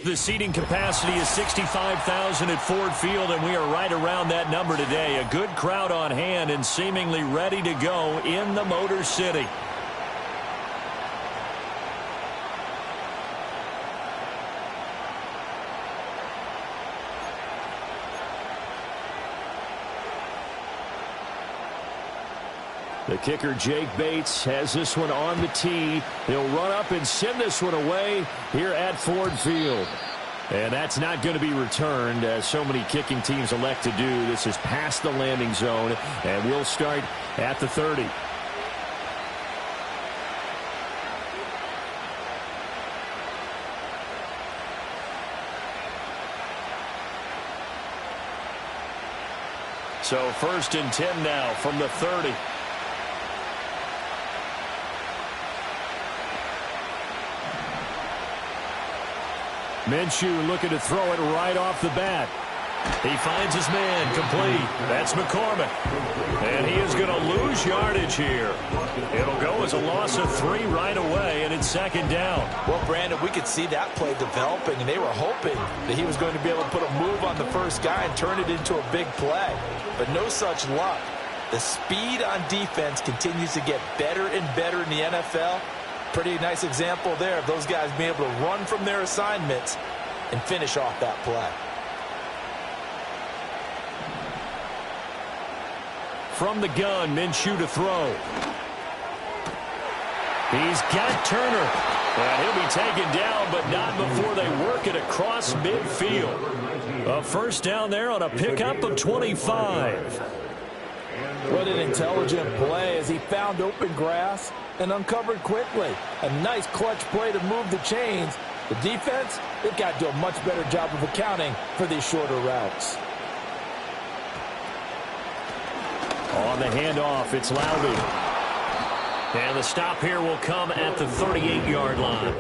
The seating capacity is 65,000 at Ford Field, and we are right around that number today. A good crowd on hand and seemingly ready to go in the Motor City. The kicker, Jake Bates, has this one on the tee. He'll run up and send this one away here at Ford Field. And that's not going to be returned, as so many kicking teams elect to do. This is past the landing zone, and we'll start at the 30. So 1st and 10 now from the 30. Minshew looking to throw it right off the bat. He finds his man complete. That's McCormick. And he is going to lose yardage here. It'll go as a loss of 3 right away, and it's 2nd down. Well, Brandon, we could see that play developing, and they were hoping that he was going to be able to put a move on the first guy and turn it into a big play. But no such luck. The speed on defense continues to get better and better in the NFL. Pretty nice example there of those guys being able to run from their assignments and finish off that play. From the gun, Minshew to throw. He's got Turner. And he'll be taken down, but not before they work it across midfield. A 1st down there on a pickup of 25. What an intelligent play as he found open grass and uncovered quickly. A nice clutch play to move the chains. The defense, they've got to do a much better job of accounting for these shorter routes. On the handoff, it's Loudon. And the stop here will come at the 38-yard line.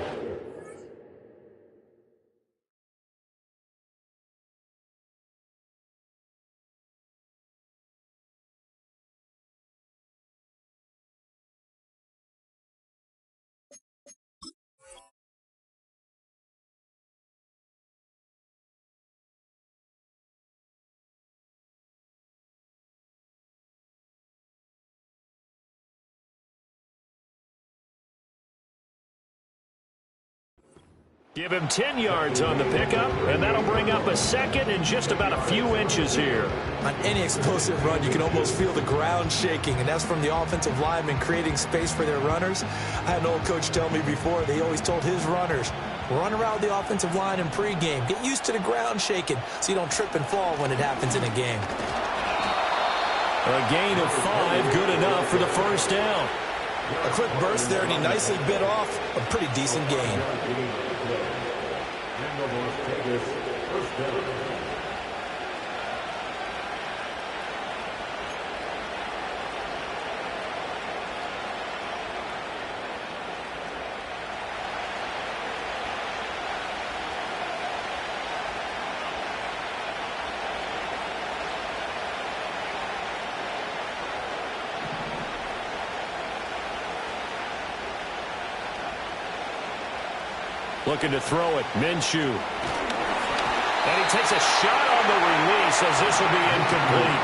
Give him 10 yards on the pickup, and that'll bring up a 2nd and just about a few inches here. On any explosive run, you can almost feel the ground shaking, and that's from the offensive linemen creating space for their runners. I had an old coach tell me before, they always told his runners, run around the offensive line in pregame. Get used to the ground shaking so you don't trip and fall when it happens in a game. A gain of 5, good enough for the 1st down. A quick burst there, and he nicely bit off a pretty decent gain. Looking to throw it, Minshew. And he takes a shot on the release as this will be incomplete.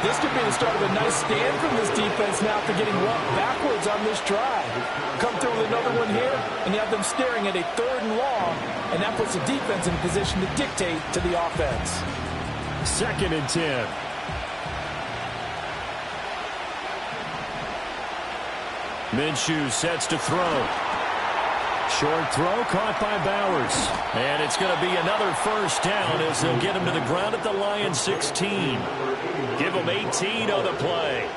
This could be the start of a nice stand from this defense now after getting walked backwards on this drive. Come through with another one here, and you have them staring at a 3rd and long, and that puts the defense in a position to dictate to the offense. 2nd and 10. Minshew sets to throw. Short throw caught by Bowers. And it's going to be another 1st down as they'll get him to the ground at the Lions 16. Give him 18 on the play.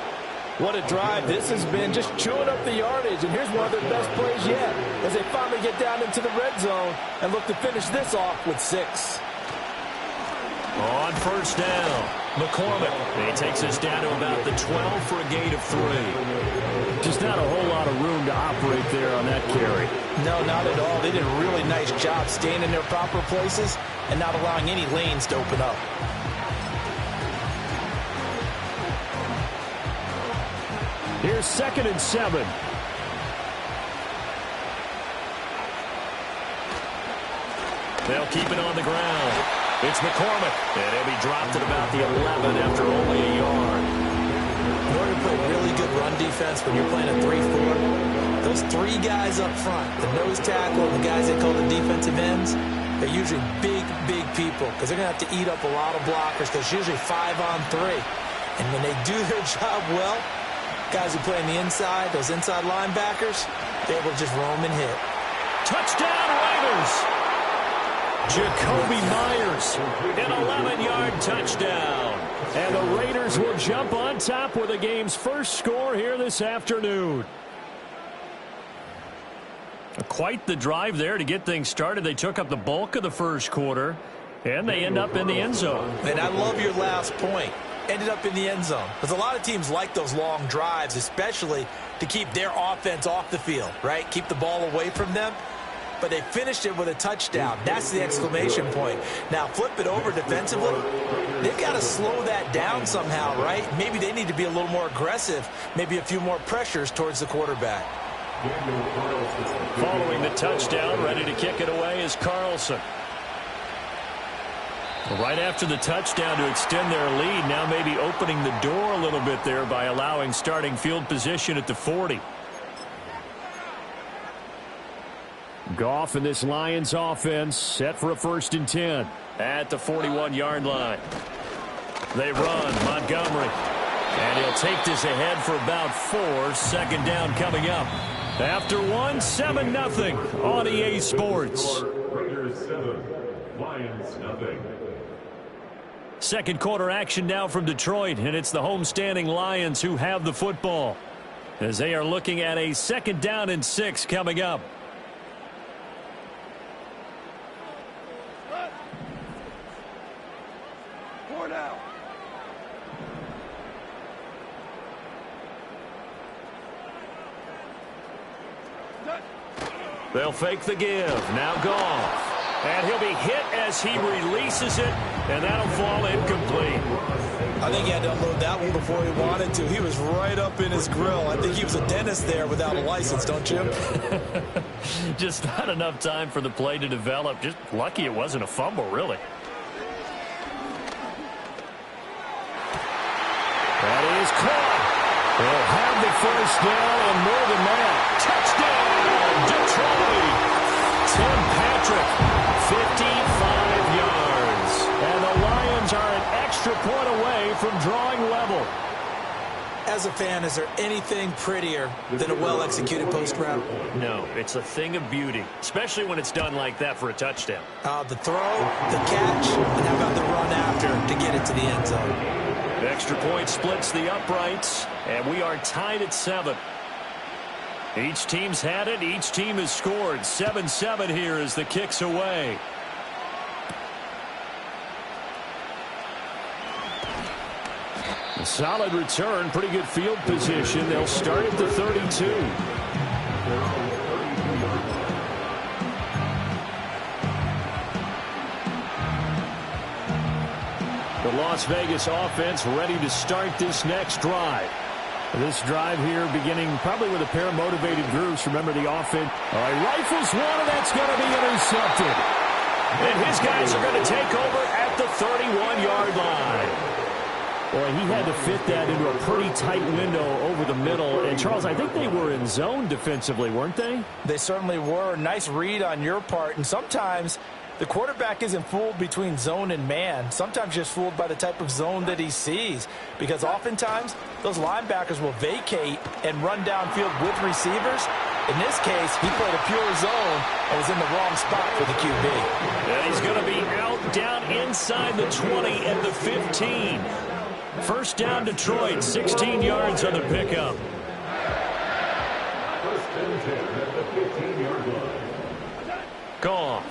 What a drive this has been, just chewing up the yardage. And here's one of their best plays yet as they finally get down into the red zone and look to finish this off with 6. On 1st down, McCormick. He takes us down to about the 12 for a gain of 3. Just not a whole lot of room to operate there on that carry. No, not at all. They did a really nice job staying in their proper places and not allowing any lanes to open up. Here's 2nd and 7. They'll keep it on the ground. It's McCormick, and he'll be dropped at about the 11 after only a yard. In order to play really good run defense when you're playing a 3-4, those three guys up front, the nose tackle and the guys they call the defensive ends, they're usually big, big people because they're going to have to eat up a lot of blockers because it's usually 5-on-3. And when they do their job well, guys who play on the inside, those inside linebackers, they're able to just roam and hit. Touchdown, Raiders! Jacoby Myers, an 11-yard touchdown. And the Raiders will jump on top with the game's first score here this afternoon. Quite the drive there to get things started. They took up the bulk of the first quarter, and they end up in the end zone. And I love your last point. Ended up in the end zone. Because a lot of teams like those long drives, especially to keep their offense off the field, right? Keep the ball away from them. But they finished it with a touchdown. That's the exclamation point. Now, flip it over defensively. They've got to slow that down somehow, right? Maybe they need to be a little more aggressive. Maybe a few more pressures towards the quarterback. Following the touchdown, ready to kick it away is Carlson. Right after the touchdown to extend their lead, now maybe opening the door a little bit there by allowing starting field position at the 40. Goff and this Lions offense set for a 1st and 10 at the 41-yard line. They run Montgomery, and he'll take this ahead for about 4. 2nd down coming up. After 7-0 on EA Sports. Raiders 7, Lions nothing. Second quarter action now from Detroit, and it's the homestanding Lions who have the football as they are looking at a 2nd down and 6 coming up. They'll fake the give. Now Goff. And he'll be hit as he releases it, and that'll fall incomplete. I think he had to unload that one before he wanted to. He was right up in his grill. I think he was a dentist there without a license, don't you? Just not enough time for the play to develop. Just lucky it wasn't a fumble, really. That is caught. They'll have the 1st down and more than that. Touchdown, Detroit. Tim Patrick, 55 yards. And the Lions are an extra point away from drawing level. As a fan, is there anything prettier than a well-executed post route? No, it's a thing of beauty, especially when it's done like that for a touchdown. The throw, the catch, and how about the run after to get it to the end zone? The extra point splits the uprights, and we are tied at 7. Each team's had it. Each team has scored. 7-7 here as the kick's away. A solid return. Pretty good field position. They'll start at the 32. The Las Vegas offense ready to start this next drive. This drive here beginning probably with a pair of motivated groups. Remember the offense. All right, rifles one, and that's going to be intercepted. And his guys are going to take over at the 31-yard line. Boy, he had to fit that into a pretty tight window over the middle. And, Charles, I think they were in zone defensively, weren't they? They certainly were. Nice read on your part. And sometimes the quarterback isn't fooled between zone and man. Sometimes just fooled by the type of zone that he sees. Because oftentimes, those linebackers will vacate and run downfield with receivers. In this case, he played a pure zone and was in the wrong spot for the QB. And he's going to be out down inside the 20 and the 15. 1st down, Detroit, 16 yards on the pickup. 1st and 10 at the 15-yard line. Goff.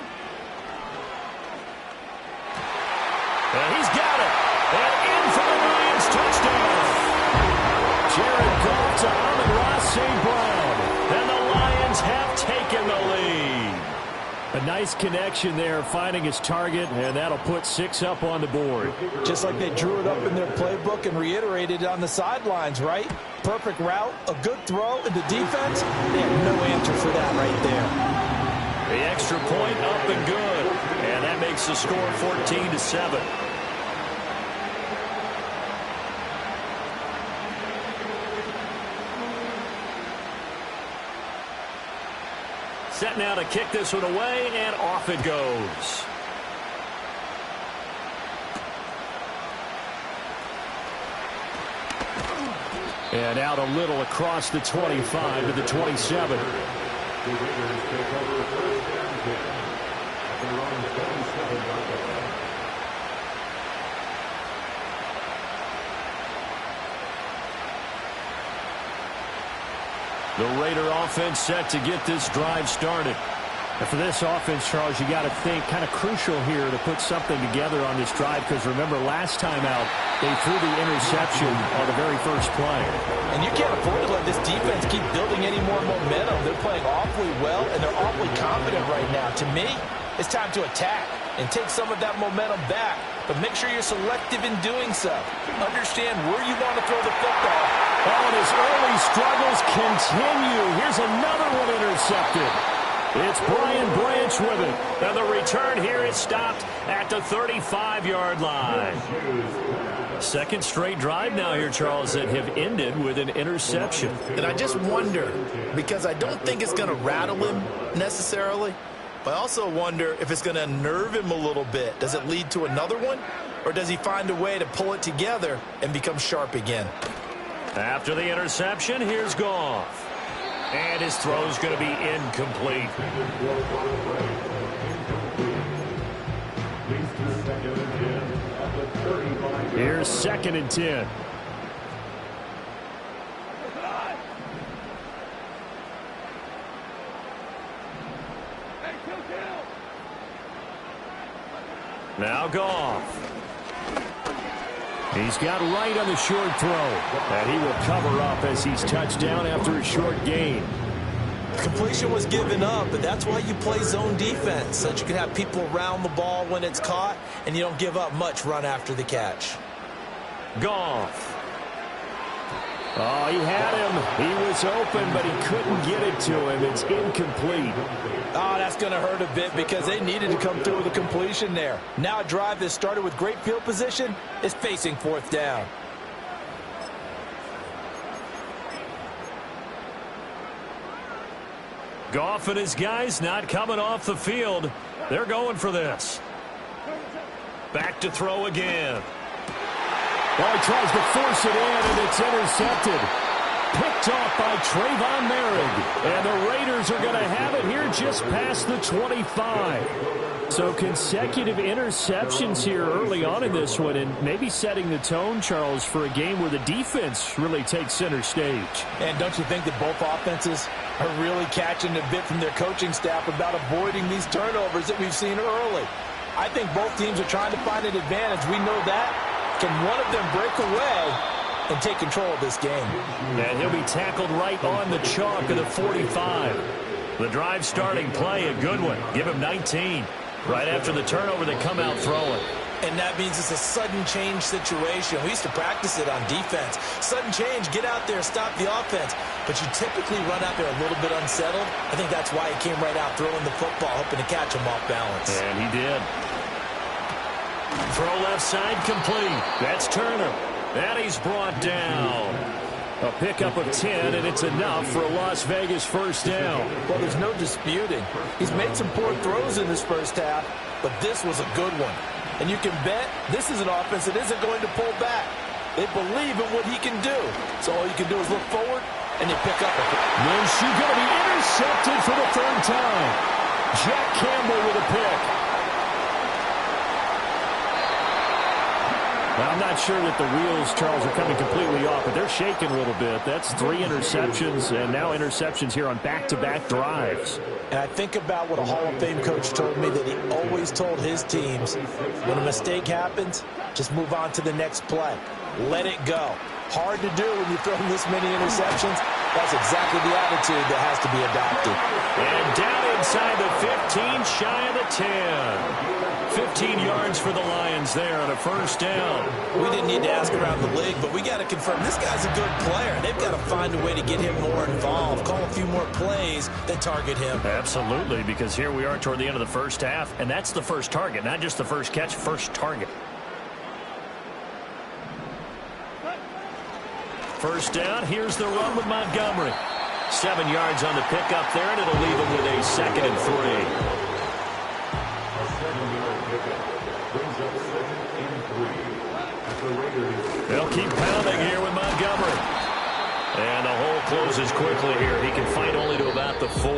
And he's got it. And in for the Lions touchdown. Jared Goff to Amon-Ra St. Brown. And the Lions have taken the lead. A nice connection there, finding his target, and that'll put 6 up on the board. Just like they drew it up in their playbook and reiterated it on the sidelines, right? Perfect route, a good throw, and the defense, they have no answer for that right there. The extra point up and good. And that makes the score 14-7. Set now to kick this one away, and off it goes. And out a little across the 25 to the 27. The Raider offense set to get this drive started. And for this offense, Charles, you got to think kind of crucial here to put something together on this drive, because remember last time out they threw the interception on the very first play. And you can't afford to let this defense keep building any more momentum. They're playing awfully well, and they're awfully confident right now. To me, it's time to attack and take some of that momentum back, but make sure you're selective in doing so. Understand where you want to throw the football. Oh, and his early struggles continue. Here's another one intercepted. It's Brian Branch with it. And the return here is stopped at the 35-yard line. Second straight drive now here, Charles, that have ended with an interception. And I just wonder, because I don't think it's going to rattle him necessarily, but I also wonder if it's going to unnerve him a little bit. Does it lead to another one? Or does he find a way to pull it together and become sharp again? After the interception, here's Goff. And his throw's going to be incomplete. Here's 2nd and 10. Now Goff. He's got right on the short throw, and he will cover up as he's touched down after a short gain. Completion was given up, but that's why you play zone defense, so that you can have people around the ball when it's caught, and you don't give up much run after the catch. Goff. Oh, he had him. He was open, but he couldn't get it to him. It's incomplete. Oh, that's going to hurt a bit because they needed to come through with a completion there. Now a drive that started with great field position is facing 4th down. Goff and his guys not coming off the field. They're going for this. Back to throw again. Well, he tries to force it in, and it's intercepted. Picked off by Trayvon Merrick. And the Raiders are going to have it here just past the 25. So consecutive interceptions here early on in this one, and maybe setting the tone, Charles, for a game where the defense really takes center stage. And don't you think that both offenses are really catching a bit from their coaching staff about avoiding these turnovers that we've seen early? I think both teams are trying to find an advantage. We know that. Can one of them break away and take control of this game? And he'll be tackled right on the chalk of the 45. The drive starting play, a good one. Give him 19. Right after the turnover, they come out throwing. And that means it's a sudden change situation. We used to practice it on defense. Sudden change, get out there, stop the offense. But you typically run out there a little bit unsettled. I think that's why he came right out throwing the football, hoping to catch him off balance. And he did. Throw left side complete. That's Turner. And he's brought down. A pickup of 10, and it's enough for a Las Vegas first down. Well, there's no disputing. He's made some poor throws in this first half, but this was a good one. And you can bet this is an offense that isn't going to pull back. They believe in what he can do. So all you can do is look forward, and they pick up. Minshew going to be intercepted for the 3rd time. Jack Campbell with a pick. Now, I'm not sure that the wheels, Charles, are coming completely off, but they're shaking a little bit. That's 3 interceptions, and now interceptions here on back-to-back drives. And I think about what a Hall of Fame coach told me, that he always told his teams, when a mistake happens, just move on to the next play. Let it go. Hard to do when you're throwing this many interceptions. That's exactly the attitude that has to be adopted. And down inside the 15, shy of the 10. 15 yards for the Lions there on a first down. We didn't need to ask around the league, but we got to confirm this guy's a good player. They've got to find a way to get him more involved, call a few more plays that target him. Absolutely, because here we are toward the end of the first half, and that's the first target, not just the first catch, first target. First down, here's the run with Montgomery. 7 yards on the pickup there, and it'll leave him with a 2nd and 3. A 7-yard pickup brings up 2nd and 3. As the Raiders. They'll keep pounding here with Montgomery. And the hole closes quickly here. He can fight only to about the 4.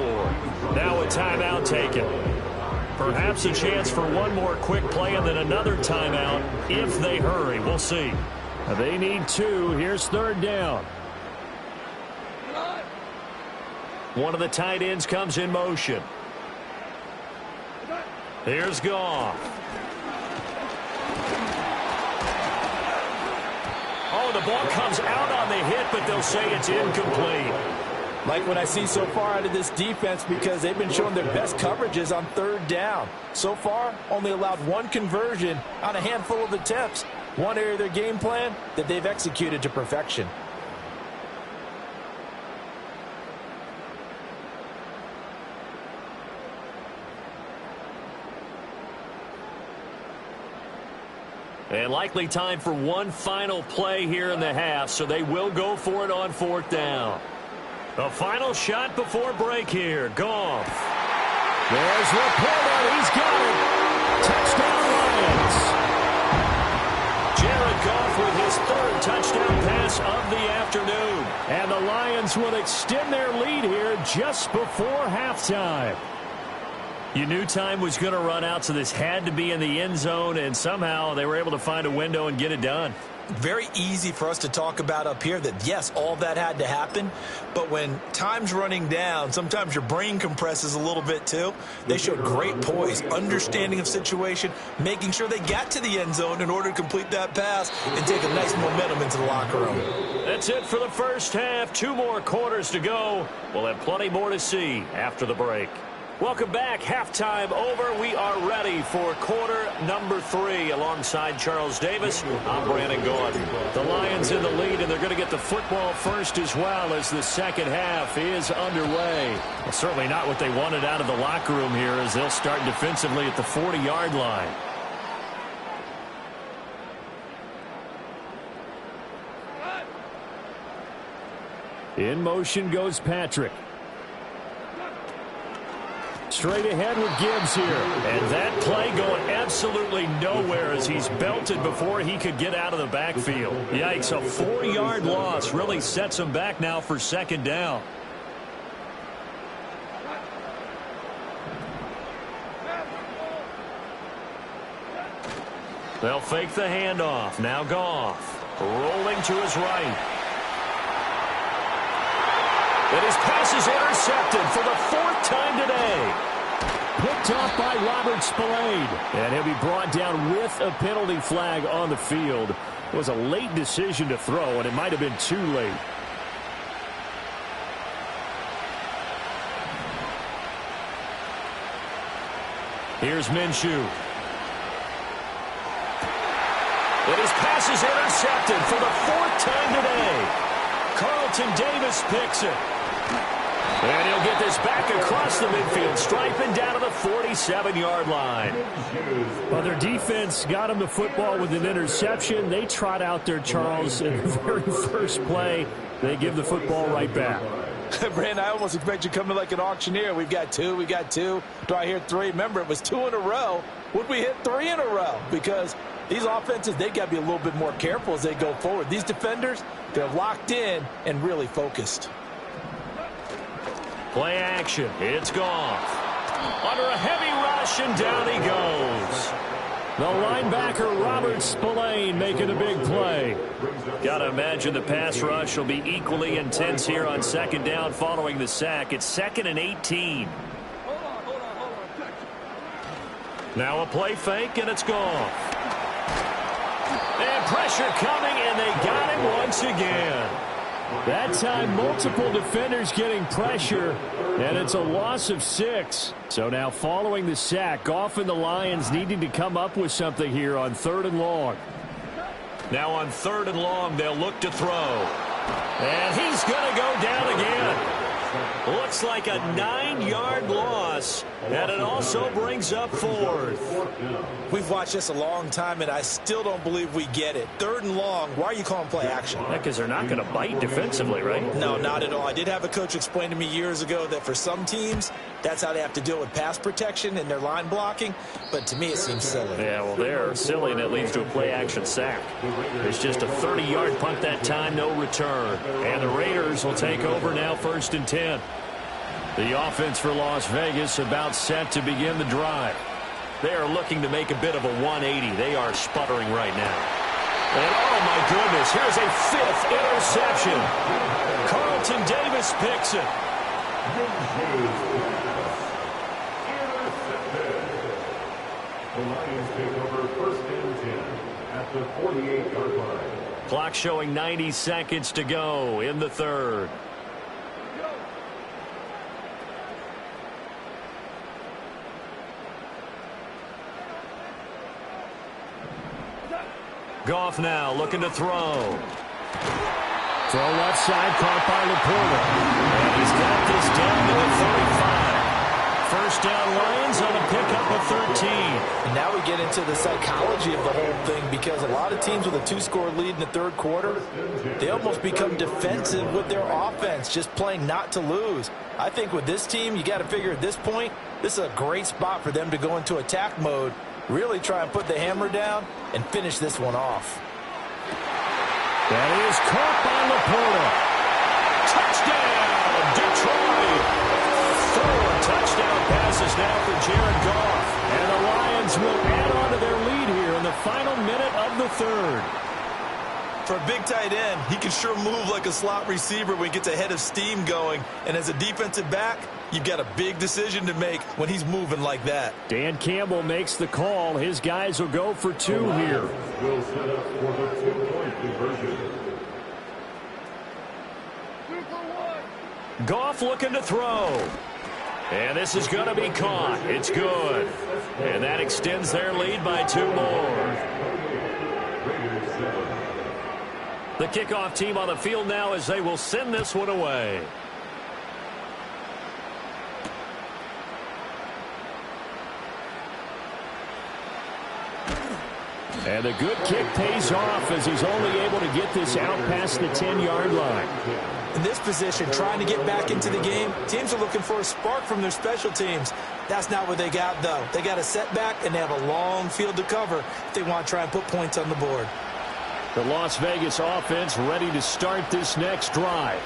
Now a timeout taken. Perhaps a chance for one more quick play and then another timeout if they hurry. We'll see. They need 2. Here's 3rd down. One of the tight ends comes in motion. Here's Goff. Oh, the ball comes out on the hit, but they'll say it's incomplete. Like what I see so far out of this defense, because they've been showing their best coverages on 3rd down. So far, only allowed 1 conversion on a handful of attempts. One area of their game plan that they've executed to perfection. And likely time for one final play here in the half, so they will go for it on 4th down. The final shot before break here. Goff. There's Laporta. He's got it. Touchdown Lions. Jared Goff with his 3rd touchdown pass of the afternoon. And the Lions will extend their lead here just before halftime. You knew time was going to run out, so this had to be in the end zone, and somehow they were able to find a window and get it done. Very easy for us to talk about up here that, yes, all that had to happen, but when time's running down, sometimes your brain compresses a little bit too. They showed great poise, understanding of situation, making sure they got to the end zone in order to complete that pass and take a nice momentum into the locker room. That's it for the first half. 2 more quarters to go. We'll have plenty more to see after the break. Welcome back. Halftime over. We are ready for quarter number 3. Alongside Charles Davis, I'm Brandon Gordon. The Lions in the lead, and they're going to get the football first as well as the second half is underway. Well, certainly not what they wanted out of the locker room here as they'll start defensively at the 40-yard line. In motion goes Patrick. Straight ahead with Gibbs here. And that play going absolutely nowhere as he's belted before he could get out of the backfield. Yikes, a 4-yard loss really sets him back now for 2nd down. They'll fake the handoff. Now Goff rolling to his right. And his pass is intercepted for the 4th time today. Picked off by Robert Spillane. And he'll be brought down with a penalty flag on the field. It was a late decision to throw, and it might have been too late. Here's Minshew. And his pass is intercepted for the 4th time today. Carlton Davis picks it. And he'll get this back across the midfield, striping down to the 47-yard line. Well, their defense got him the football with an interception. They trot out there, Charles, in the very first play. They give the football right back. Brand, I almost expect you to come in like an auctioneer. We've got 2, we got 2. Do I hear 3? Remember, it was 2 in a row. Would we hit 3 in a row? Because these offenses, they got to be a little bit more careful as they go forward. These defenders, they're locked in and really focused. Play action. It's Goff. Under a heavy rush, and down he goes. The linebacker, Robert Spillane, making a big play. Got to imagine the pass rush will be equally intense here on 2nd down following the sack. It's 2nd and 18. Now a play fake, and it's Goff. And pressure coming, and they got him once again. That time, multiple defenders getting pressure, and it's a loss of 6. So now following the sack, Goff and the Lions needing to come up with something here on 3rd and long. Now on 3rd and long, they'll look to throw. And he's going to go down again. Looks like a 9-yard loss, and it also brings up 4th. We've watched this a long time, and I still don't believe we get it. 3rd and long, why are you calling play action? Because they're not going to bite defensively, right? No, not at all. I did have a coach explain to me years ago that for some teams, that's how they have to deal with pass protection and their line blocking, but to me it seems silly. Yeah, well, they're silly, and it leads to a play-action sack. It's just a 30-yard punt that time, no return. And the Raiders will take over now, 1st and 10. The offense for Las Vegas about set to begin the drive. They are looking to make a bit of a 180. They are sputtering right now. And, oh, my goodness, here's a 5th interception. Carlton Davis picks it. The Lions take over 1st and 10 at the 48-yard line. Clock showing 90 seconds to go in the 3rd. Goff now looking to throw. Throw left side, caught by Laporta. And he's got this down to the 35. 1st down, Lions on a pickup of 13. And now we get into the psychology of the whole thing, because a lot of teams with a 2-score lead in the 3rd quarter, they almost become defensive with their offense, just playing not to lose. I think with this team, you got to figure at this point, this is a great spot for them to go into attack mode, really try and put the hammer down and finish this one off. That is caught by Laporta. Touchdown, Detroit. 4 touchdown passes now for Jared Goff. And the Lions will add on to their lead here in the final minute of the 3rd. For a big tight end, he can sure move like a slot receiver when he gets a head of steam going. And as a defensive back, you've got a big decision to make when he's moving like that. Dan Campbell makes the call. His guys will go for 2 here. Will set up for the 2-point conversion. Goff looking to throw. And this is going to be caught. It's good. And that extends their lead by 2 more. The kickoff team on the field now as they will send this one away. And a good kick pays off as he's only able to get this out past the 10-yard line. In this position, trying to get back into the game, teams are looking for a spark from their special teams. That's not what they got, though. They got a setback, and they have a long field to cover if they want to try and put points on the board. The Las Vegas offense ready to start this next drive.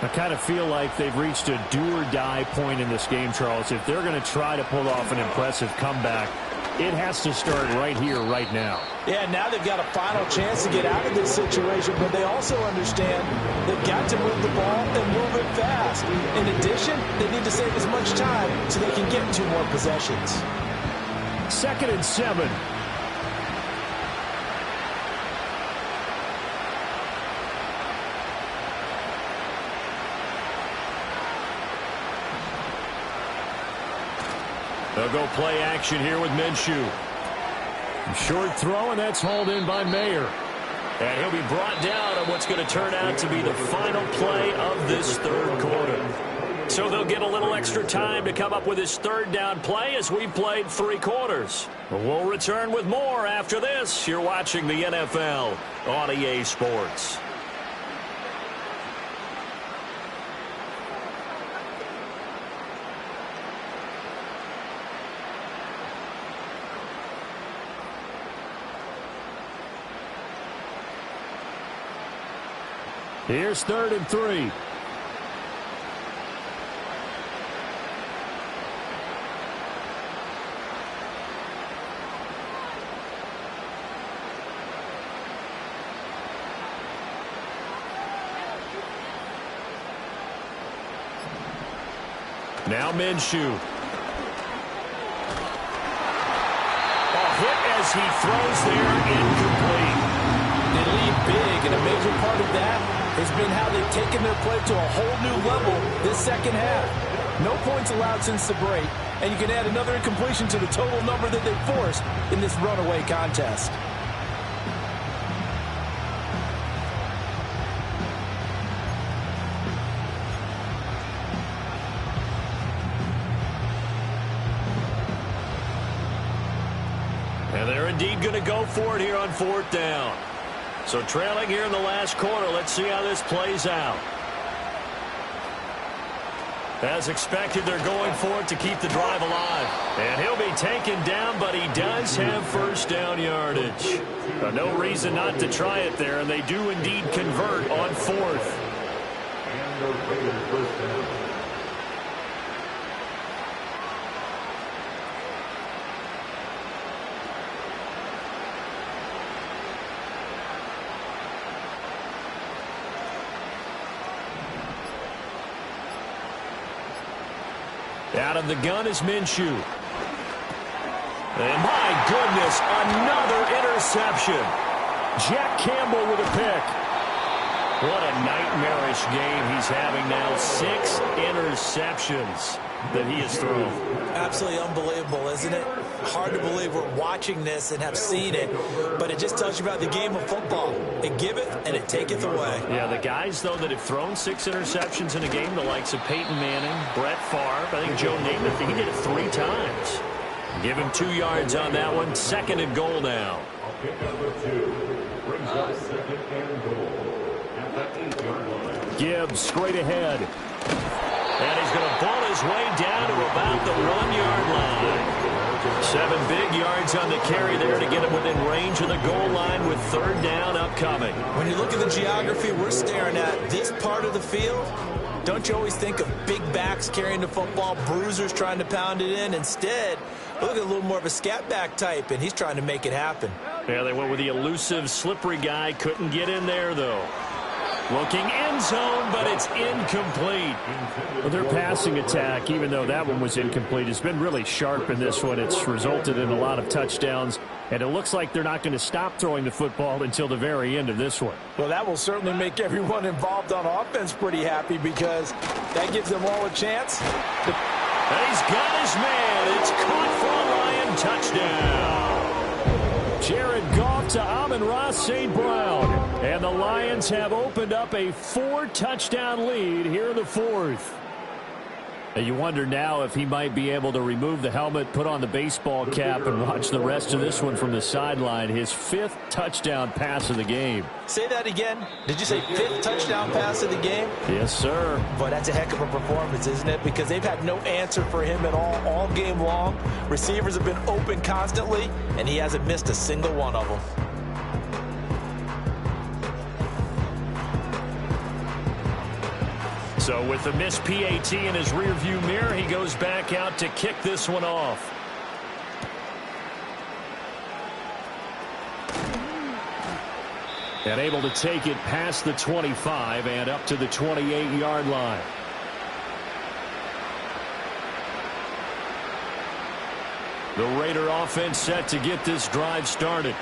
I kind of feel like they've reached a do-or-die point in this game, Charles. If they're going to try to pull off an impressive comeback, it has to start right here, right now. Yeah, now they've got a final chance to get out of this situation, but they also understand they've got to move the ball and move it fast. In addition, they need to save as much time so they can get 2 more possessions. 2nd and 7. They'll go play action here with Minshew. Short throw, and that's hauled in by Mayer. And he'll be brought down on what's going to turn out to be the final play of this 3rd quarter. So they'll get a little extra time to come up with his 3rd down play as we played 3 quarters. We'll return with more after this. You're watching the NFL on EA Sports. Here's 3rd and 3. Now Minshew. A hit as he throws there, incomplete. They lead big, and a major part of that has been how they've taken their play to a whole new level this second half. No points allowed since the break, and you can add another incompletion to the total number that they forced in this runaway contest. And they're indeed going to go for it here on 4th down. So trailing here in the last quarter, let's see how this plays out. As expected, they're going for it to keep the drive alive. And he'll be taken down, but he does have first down yardage. No reason not to try it there, and they do indeed convert on 4th. And the Raiders first down. Out of the gun is Minshew. And my goodness, another interception. Jack Campbell with a pick. What a nightmarish game he's having now. 6 interceptions that he has thrown. Absolutely unbelievable, isn't it? Hard to believe we're watching this and have seen it, but it just tells you about the game of football. It giveth and it taketh away. Yeah, the guys, though, that have thrown 6 interceptions in a game, the likes of Peyton Manning, Brett Favre, I think Joe Namath, he did it 3 times. Give him 2 yards on that one. 2nd and goal now. Pick number 2 brings up 2nd and goal at the 8-yard line. Gibbs straight ahead. And he's going to ball his way down to about the 1-yard line. 7 big yards on the carry there to get him within range of the goal line with 3rd down upcoming. When you look at the geography we're staring at, this part of the field, don't you always think of big backs carrying the football, bruisers trying to pound it in? Instead, look at a little more of a scat back type, and he's trying to make it happen. Yeah, they went with the elusive, slippery guy. Couldn't get in there, though. Looking end zone, but it's incomplete. Well, their passing attack, even though that one was incomplete, has been really sharp in this one. It's resulted in a lot of touchdowns, and it looks like they're not going to stop throwing the football until the very end of this one. Well, that will certainly make everyone involved on offense pretty happy because that gives them all a chance. And he's got his man. It's caught for a Lion touchdown. Jared Goff to Amon-Ra St. Brown. And the Lions have opened up a 4-touchdown lead here in the 4th. And you wonder now if he might be able to remove the helmet, put on the baseball cap, and watch the rest of this one from the sideline. His 5th touchdown pass of the game. Say that again. Did you say 5th touchdown pass of the game? Yes, sir. Boy, that's a heck of a performance, isn't it? Because they've had no answer for him at all game long. Receivers have been open constantly, and he hasn't missed a single one of them. So with the missed PAT in his rearview mirror, he goes back out to kick this one off. And able to take it past the 25 and up to the 28-yard line. The Raider offense set to get this drive started.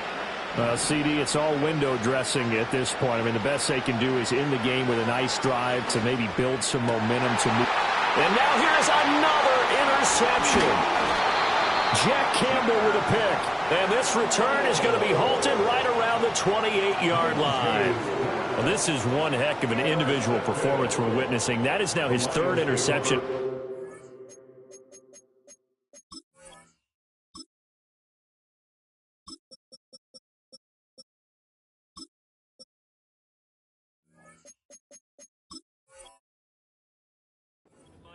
CD, it's all window dressing at this point. I mean, the best they can do is in the game with a nice drive to maybe build some momentum to move. And now here's another interception. Jack Campbell with a pick. And this return is going to be halted right around the 28-yard line. Well, this is one heck of an individual performance we're witnessing. That is now his 3rd interception.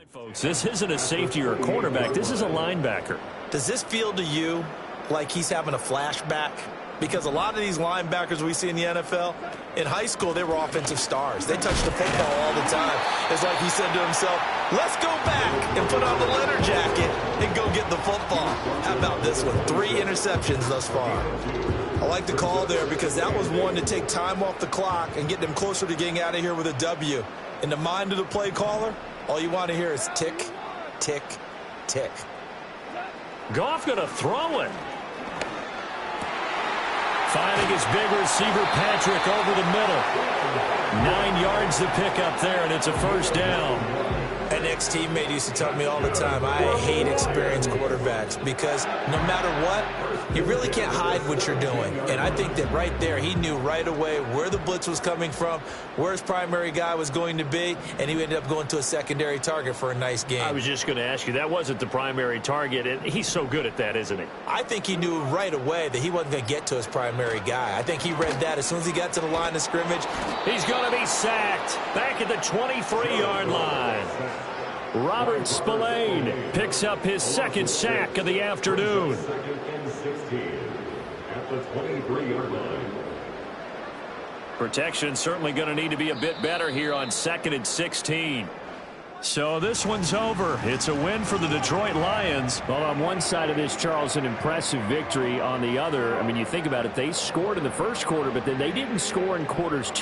Folks, this isn't a safety or a cornerback. This is a linebacker. Does this feel to you like he's having a flashback? Because a lot of these linebackers we see in the NFL, in high school, they were offensive stars. They touched the football all the time. It's like he said to himself, let's go back and put on the leather jacket and go get the football. How about this one? 3 interceptions thus far. I like the call there because that was one to take time off the clock and get them closer to getting out of here with a W. In the mind of the play caller, all you want to hear is tick, tick, tick. Goff going to throw it. Finding his big receiver, Patrick, over the middle. 9 yards to pick up there, and it's a first down. An ex-teammate used to tell me all the time, I hate experienced quarterbacks because no matter what, you really can't hide what you're doing. And I think that right there, he knew right away where the blitz was coming from, where his primary guy was going to be, and he ended up going to a secondary target for a nice game. I was just going to ask you, that wasn't the primary target, and he's so good at that, isn't he? I think he knew right away that he wasn't going to get to his primary guy. I think he read that as soon as he got to the line of scrimmage. He's going to be sacked back at the 23-yard line. Robert Spillane picks up his second sack of the afternoon. Second and 16 at the 23-yard line. Protection certainly going to need to be a bit better here on 2nd and 16. So this one's over. It's a win for the Detroit Lions. Well, on one side of this, Charles, an impressive victory. On the other, I mean, you think about it, they scored in the first quarter, but then they didn't score in quarters 2